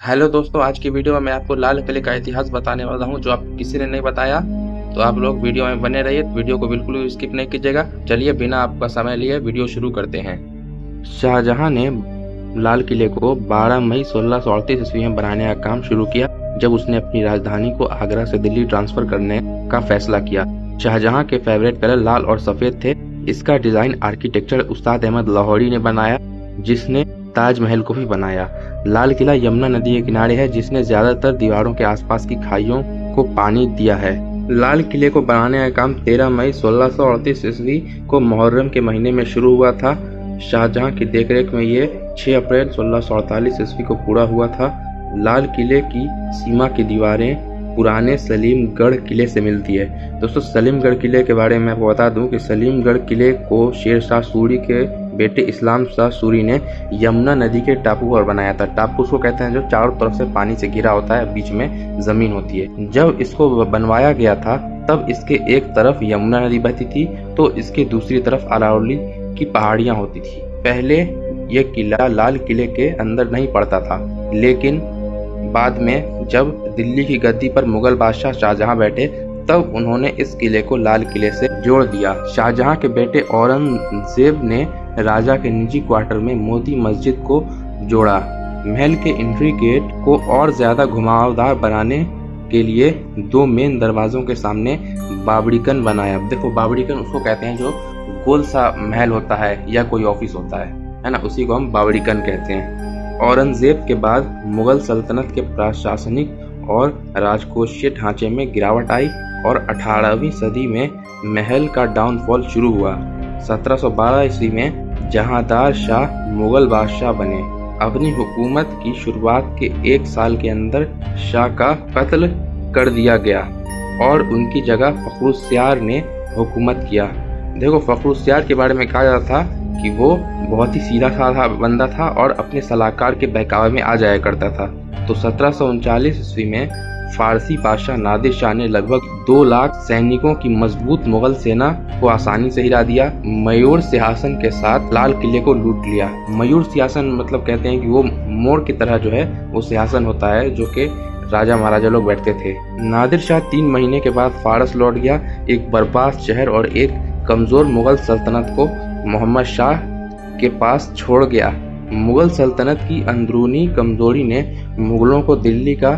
Hello दोस्तों, आज की वीडियो में मैं आपको लाल किले का इतिहास बताने वाला हूं, जो आप किसी ने नहीं बताया। तो आप लोग वीडियो में बने रहिए, वीडियो को बिल्कुल भी स्किप नहीं कीजिएगा। चलिए बिना आपका समय लिए वीडियो शुरू करते हैं। शाहजहां ने लाल किले को 12 मई 1638 ईस्वी में बनाने का काम शुरू किया, जब उसने अपनी राजधानी को आगरा से दिल्ली ट्रांसफर करने का फैसला किया। शाहजहां के फेवरेट कलर लाल और सफेद थे। इसका डिजाइन आर्किटेक्चर उस्ताद अहमद लाहौरी ने बनाया, जिसने ताजमहल को भी बनाया। लाल किला यमुना नदी के किनारे है, जिसने ज्यादातर दीवारों के आसपास की खाइयों को पानी दिया है। लाल किले को बनाने का काम 13 मई 1638 ईस्वी को मुहर्रम के महीने में शुरू हुआ था। शाहजहां की देखरेख में ये 6 अप्रैल 1648 ईस्वी को पूरा हुआ था। लाल किले की सीमा की दीवारें पुराने सलीमगढ़ किले से मिलती है। दोस्तों, सलीमगढ़ किले के बारे में आपको बता दूं कि सलीमगढ़ किले को शेर शाह सूरी के बेटे इस्लाम शाह सूरी ने यमुना नदी के टापू पर बनाया था। टापू उसको कहते हैं जो चारों तरफ से पानी से घिरा होता है, बीच में जमीन होती है। जब इसको बनवाया गया था तब इसके एक तरफ यमुना नदी बहती थी, तो इसके दूसरी तरफ अरावली की पहाड़ियां होती थी। पहले यह किला लाल किले के अंदर नहीं पड़ता था, लेकिन बाद में जब दिल्ली की गद्दी पर मुगल बादशाह शाहजहां बैठे, तब उन्होंने इस किले को लाल किले से जोड़ दिया। शाहजहां के बेटे औरंगजेब ने राजा के निजी क्वार्टर में मोती मस्जिद को जोड़ा। महल के एंट्री गेट को और ज्यादा घुमावदार बनाने के लिए 2 मेन दरवाजों के सामने बावड़ीकन बनाया। देखो, बावड़ीकन उसको कहते हैं जो गोल सा महल होता है या कोई ऑफिस होता है ना, उसी को हम बावड़ीकन कहते हैं। औरंगजेब के बाद मुगल सल्तनत के प्रशासनिक और राजकोषीय ढांचे में गिरावट आई और 18वीं सदी में महल का डाउनफॉल शुरू हुआ। 1712 ईस्वी में जहांदार शाह मुगल बादशाह बने। अपनी हुकूमत की शुरुआत के 1 साल के अंदर शाह का कत्ल कर दिया गया और उनकी जगह फखरुद्दीन ने हुकूमत किया। देखो, फखरुद्दीन के बारे में कहा जाता था कि वो बहुत ही सीधा साधा बंदा था और अपने सलाहकार के बहकावे में आ जाया करता था। तो 1739 ईस्वी में फारसी बादशाह नादिर शाह ने लगभग 2 लाख सैनिकों की मजबूत मुगल सेना को आसानी से हिरा दिया। मयूर सिंहासन के साथ लाल किले को लूट लिया। मयूर सिंहासन मतलब कहते हैं कि वो मोर की तरह जो है वो सिंहासन होता है, जो कि राजा महाराजा लोग बैठते थे। नादिर शाह 3 महीने के बाद फारस लौट गया, एक बर्बाद शहर और एक कमजोर मुगल सल्तनत को मोहम्मद शाह के पास छोड़ गया। मुगल सल्तनत की अंदरूनी कमजोरी ने मुगलों को दिल्ली का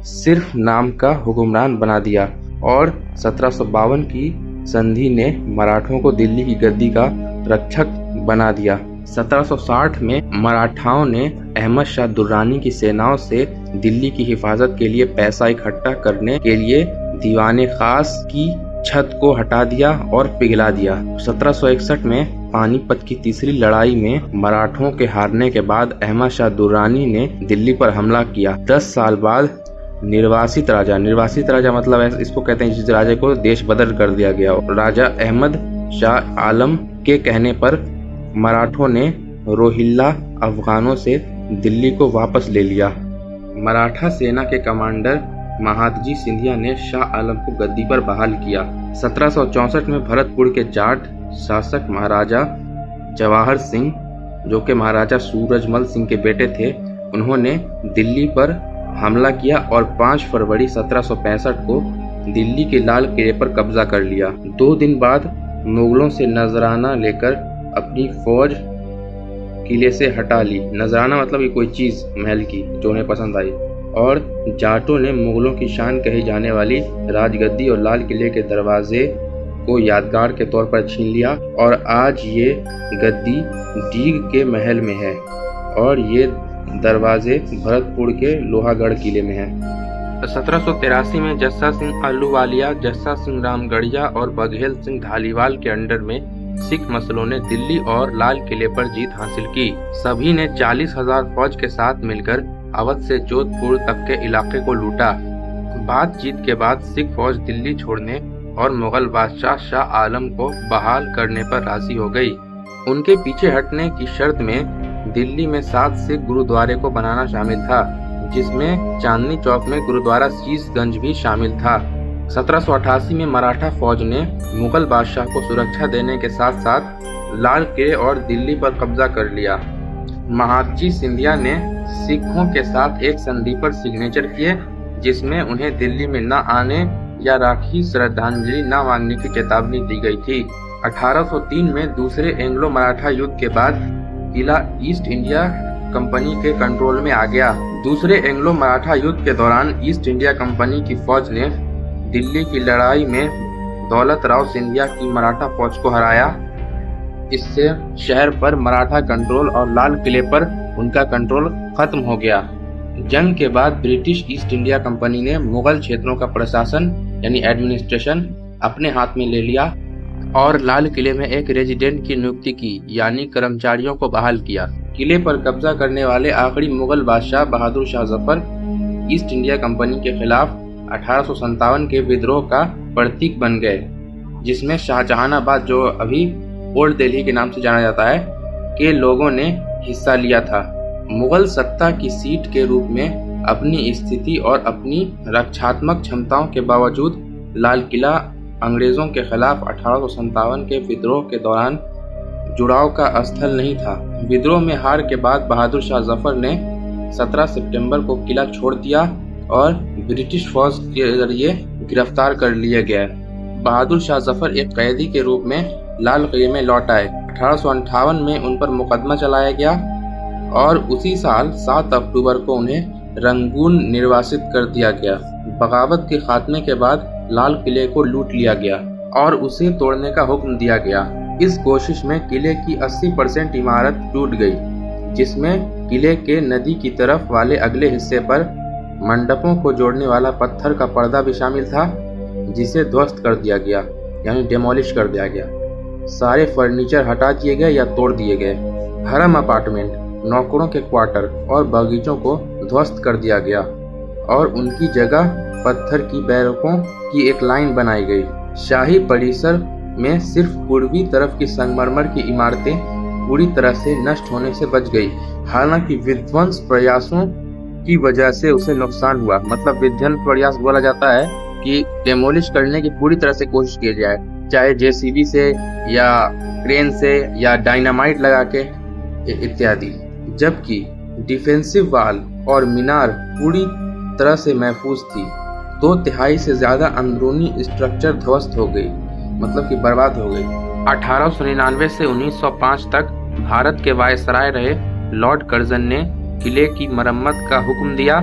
सिर्फ नाम का हुक्मरान बना दिया और 1752 की संधि ने मराठों को दिल्ली की गद्दी का रक्षक बना दिया। 1760 में मराठाओं ने अहमद शाह दुर्रानी की सेनाओं से दिल्ली की हिफाजत के लिए पैसा इकट्ठा करने के लिए दीवाने खास की छत को हटा दिया और पिघला दिया। 1761 में पानीपत की तीसरी लड़ाई में मराठों के हारने के बाद अहमद शाह दुर्रानी ने दिल्ली पर हमला किया। 10 साल बाद निर्वासित राजा मतलब इसको कहते हैं जिस राजा को देश बदल कर दिया गया, राजा अहमद शाह आलम के कहने पर मराठों ने रोहिल्ला अफगानों से दिल्ली को वापस ले लिया। मराठा सेना के कमांडर महादजी सिंधिया ने शाह आलम को गद्दी पर बहाल किया। 1764 में भरतपुर के जाट शासक महाराजा जवाहर सिंह, जो कि महाराजा सूरजमल सिंह के बेटे थे, उन्होंने दिल्ली पर हमला किया और 5 फरवरी 1765 को दिल्ली के लाल किले पर कब्जा कर लिया। 2 दिन बाद मुगलों से नजराना लेकर अपनी फौज किले से हटा ली। नजराना मतलब कि कोई चीज महल की जो उन्हें पसंद आई, और जाटों ने मुगलों की शान कही जाने वाली राजगद्दी और लाल किले के दरवाजे को यादगार के तौर पर छीन लिया। और आज ये गद्दी डीग के महल में है और ये दरवाजे भरतपुर के लोहागढ़ किले में है। 1783 में जस्सा सिंह अहलूवालिया, जस्सा सिंह रामगढ़िया और बघेल सिंह धालीवाल के अंडर में सिख मसलों ने दिल्ली और लाल किले पर जीत हासिल की। सभी ने 40,000 फौज के साथ मिलकर अवध से जोधपुर तक के इलाके को लूटा। बातचीत के बाद सिख फौज दिल्ली छोड़ने और मुगल बादशाह शाह आलम को बहाल करने पर राजी हो गई। उनके पीछे हटने की शर्त में दिल्ली में 7 सिख गुरुद्वारे को बनाना शामिल था, जिसमें चांदनी चौक में गुरुद्वारा शीशगंज भी शामिल था। 1788 में मराठा फौज ने मुगल बादशाह को सुरक्षा देने के साथ साथ लाल किले और दिल्ली पर कब्जा कर लिया। महादजी सिंधिया ने सिखों के साथ एक संधि पर सिग्नेचर किए, जिसमें उन्हें दिल्ली में न आने या राखी श्रद्धांजलि न मांगने की चेतावनी दी गई थी। 1803 में दूसरे एंग्लो मराठा युद्ध के बाद किला ईस्ट इंडिया कंपनी के कंट्रोल में आ गया। दूसरे एंग्लो मराठा युद्ध के दौरान ईस्ट इंडिया कंपनी की फौज ने दिल्ली की लड़ाई में दौलत राव सिंधिया की मराठा फौज को हराया। इससे शहर पर मराठा कंट्रोल और लाल किले पर उनका कंट्रोल खत्म हो गया। जंग के बाद ब्रिटिश ईस्ट इंडिया कंपनी ने मुगल क्षेत्रों का प्रशासन यानी एडमिनिस्ट्रेशन अपने हाथ में ले लिया और लाल किले में एक रेजिडेंट की नियुक्ति की यानी कर्मचारियों को बहाल किया। किले पर कब्जा करने वाले आखिरी मुगल बादशाह Bahadur Shah Zafar East India Company के खिलाफ 1857 के विद्रोह का प्रतीक बन गए, जिसमें शाहजहानाबाद, जो अभी ओल्ड दिल्ली के नाम से जाना जाता है, के लोगों ने हिस्सा लिया था। मुगल सत्ता की सीट के रूप में अपनी स्थिति और अपनी रक्षात्मक क्षमताओं के बावजूद लाल किला अंग्रेजों के खिलाफ 1857 के विद्रोह के दौरान जुड़ाव का स्थल नहीं था। विद्रोह में हार के बाद बहादुर शाह जफर ने 17 सितंबर को किला छोड़ दिया और ब्रिटिश फौज के जरिए गिरफ्तार कर लिया गया। बहादुर शाह जफर एक कैदी के रूप में लाल किले में लौट आए। 1858 में उन पर मुकदमा चलाया गया और उसी साल 7 अक्टूबर को उन्हें रंगून निर्वासित कर दिया गया। बगावत के खात्मे के बाद लाल किले को लूट लिया गया और उसे तोड़ने का हुक्म दिया गया। इस कोशिश में किले की 80% इमारत टूट गई, जिसमें किले के नदी की तरफ वाले अगले हिस्से पर मंडपों को जोड़ने वाला पत्थर का पर्दा भी शामिल था, जिसे ध्वस्त कर दिया गया यानी डेमोलिश कर दिया गया। सारे फर्नीचर हटा दिए गए या तोड़ दिए गए। हरम अपार्टमेंट, नौकरों के क्वार्टर और बगीचों को ध्वस्त कर दिया गया और उनकी जगह पत्थर की बैरकों की एक लाइन बनाई गई। शाही परिसर में सिर्फ पूर्वी तरफ की संगमरमर की इमारतें पूरी तरह से नष्ट होने से बच गई। हालांकि विध्वंस प्रयासों की वजह से उसे नुकसान हुआ। मतलब विध्वंस प्रयास बोला जाता है कि डेमोलिश करने की पूरी तरह से कोशिश की जाए, चाहे जेसीबी से या क्रेन से या डायनामाइट लगा के इत्यादि। जबकि डिफेंसिव वाल और मीनार पूरी तरह से महफूज थी। 2/3 से ज्यादा अंदरूनी स्ट्रक्चर ध्वस्त हो गई, मतलब कि बर्बाद हो गई। 1899 से 1905 तक भारत के वायसराय रहे लॉर्ड कर्जन ने किले की मरम्मत का हुक्म दिया,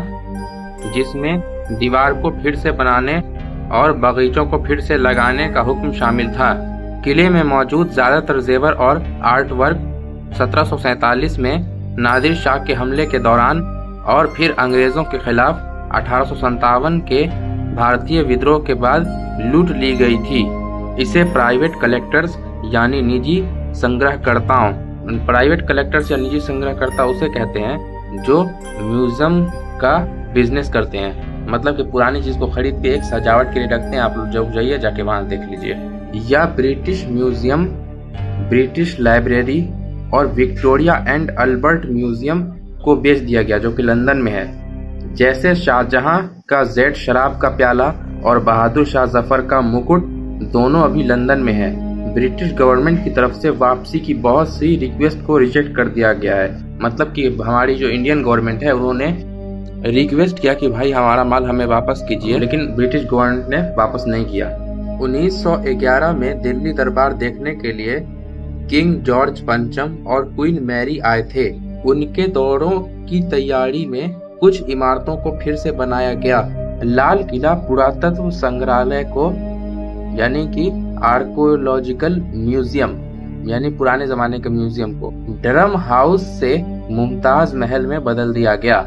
जिसमें दीवार को फिर से बनाने और बगीचों को फिर से लगाने का हुक्म शामिल था। किले में मौजूद ज्यादातर जेवर और आर्ट वर्क 1747 में नादिर शाह के हमले के दौरान और फिर अंग्रेजों के खिलाफ 1857 के भारतीय विद्रोह के बाद लूट ली गई थी। इसे प्राइवेट कलेक्टर्स यानी निजी संग्रहकर्ताओं, प्राइवेट कलेक्टर्स या निजी संग्रहकर्ता उसे कहते हैं जो म्यूजियम का बिजनेस करते हैं। मतलब कि पुरानी चीज को खरीद के एक सजावट के लिए रखते हैं। आप लोग जब जाइए जाके वहां देख लीजिए। या ब्रिटिश म्यूजियम, ब्रिटिश लाइब्रेरी और विक्टोरिया एंड अल्बर्ट म्यूजियम को बेच दिया गया, जो कि लंदन में है। जैसे शाहजहां का जेड शराब का प्याला और बहादुर शाह जफर का मुकुट दोनों अभी लंदन में है। ब्रिटिश गवर्नमेंट की तरफ से वापसी की बहुत सी रिक्वेस्ट को रिजेक्ट कर दिया गया है। मतलब कि हमारी जो इंडियन गवर्नमेंट है उन्होंने रिक्वेस्ट किया कि भाई हमारा माल हमें वापस कीजिए, लेकिन ब्रिटिश गवर्नमेंट ने वापस नहीं किया। 1911 में दिल्ली दरबार देखने के लिए किंग जॉर्ज पंचम और क्वीन मैरी आए थे। उनके दौरों की तैयारी में कुछ इमारतों को फिर से बनाया गया। लाल किला पुरातत्व संग्रहालय को यानी कि आर्कोलॉजिकल म्यूजियम यानी पुराने जमाने के म्यूजियम को डरम हाउस से मुमताज महल में बदल दिया गया।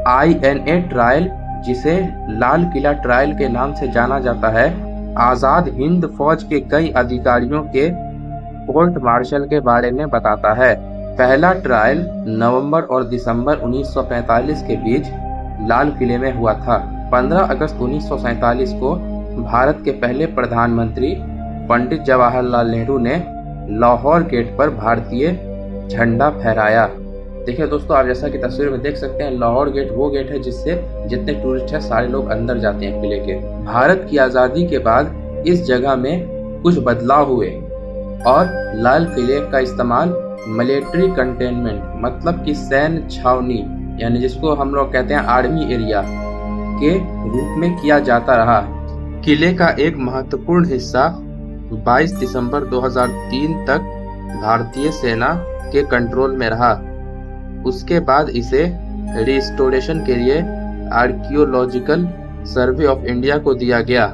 INA ट्रायल, जिसे लाल किला ट्रायल के नाम से जाना जाता है, आजाद हिंद फौज के कई अधिकारियों के कोर्ट मार्शल के बारे में बताता है। पहला ट्रायल नवंबर और दिसंबर 1945 के बीच लाल किले में हुआ था। 15 अगस्त 1947 को भारत के पहले प्रधानमंत्री पंडित जवाहरलाल नेहरू ने लाहौर गेट पर भारतीय झंडा फहराया। देखिए दोस्तों, आप जैसा कि तस्वीर में देख सकते हैं, लाहौर गेट वो गेट है जिससे जितने टूरिस्ट हैं सारे लोग अंदर जाते हैं किले के। भारत की आज़ादी के बाद इस जगह में कुछ बदलाव हुए और लाल किले का इस्तेमाल मिलिट्री कंटेनमेंट मतलब कि सैन्य छावनी यानी जिसको हम लोग कहते हैं आर्मी एरिया के रूप में किया जाता रहा। किले का एक महत्वपूर्ण हिस्सा 22 दिसंबर 2003 तक भारतीय सेना के कंट्रोल में रहा। उसके बाद इसे रिस्टोरेशन के लिए आर्कियोलॉजिकल सर्वे ऑफ इंडिया को दिया गया।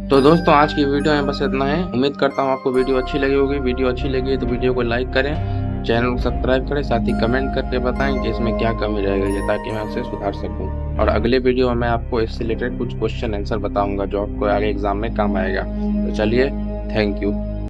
तो दोस्तों आज की वीडियो में बस इतना है। उम्मीद करता हूँ आपको वीडियो अच्छी लगी होगी। वीडियो अच्छी लगी तो वीडियो को लाइक करें, चैनल को सब्सक्राइब करें, साथ ही कमेंट करके बताएं कि इसमें क्या कमी रह गई है ताकि मैं उसे सुधार सकूं। और अगले वीडियो में मैं आपको इससे रिलेटेड कुछ क्वेश्चन आंसर बताऊंगा जो आपको आगे एग्जाम में काम आएगा। तो चलिए, थैंक यू।